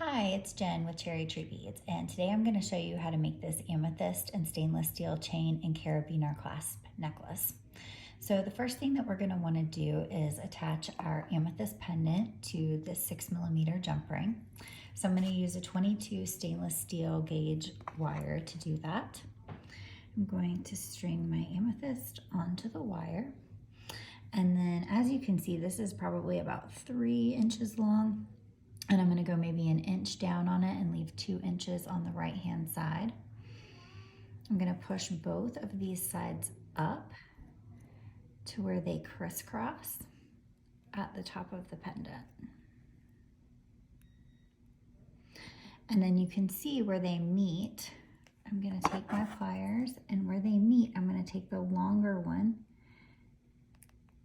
Hi, it's Jen with Cherry Tree Beads, and today I'm going to show you how to make this amethyst and stainless steel chain and carabiner clasp necklace. So the first thing that we're going to want to do is attach our amethyst pendant to this 6mm jump ring. So I'm going to use a 22 stainless steel gauge wire to do that. I'm going to string my amethyst onto the wire. And then as you can see, this is probably about 3 inches long. And I'm going to go maybe 1 inch down on it and leave 2 inches on the right hand side. I'm going to push both of these sides up to where they crisscross at the top of the pendant. And then you can see where they meet. I'm going to take my pliers, and where they meet, I'm going to take the longer one.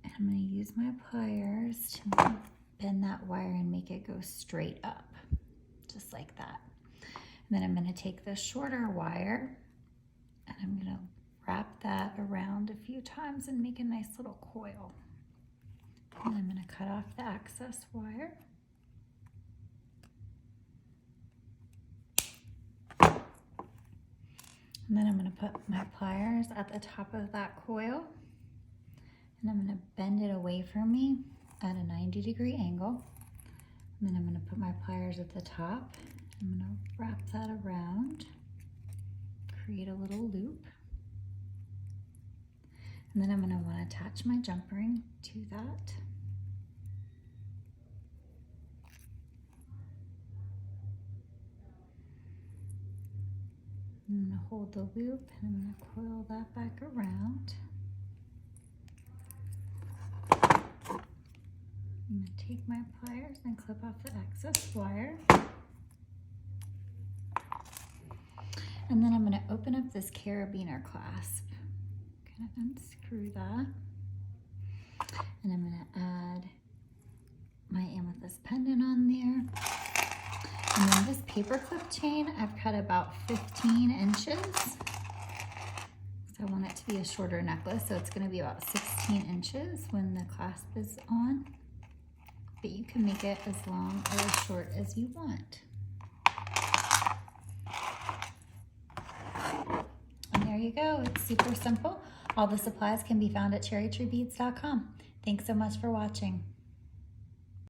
And I'm going to use my pliers to bend that wire and make it go straight up, just like that. And then I'm going to take the shorter wire and I'm going to wrap that around a few times and make a nice little coil. And I'm going to cut off the excess wire. And then I'm going to put my pliers at the top of that coil, and I'm going to bend it away from me at a 90-degree angle. And then I'm going to put my pliers at the top. I'm going to wrap that around, create a little loop. And then I'm going to want to attach my jump ring to that. I'm going to hold the loop and I'm going to coil that back around. I'm going to take my pliers and clip off the excess wire. And then I'm going to open up this carabiner clasp. Kind of unscrew that. And I'm going to add my amethyst pendant on there. And then this paperclip chain, I've cut about 15 inches. So I want it to be a shorter necklace, so it's going to be about 16 inches when the clasp is on. But you can make it as long or as short as you want. And there you go. It's super simple. All the supplies can be found at cherrytreebeads.com. Thanks so much for watching.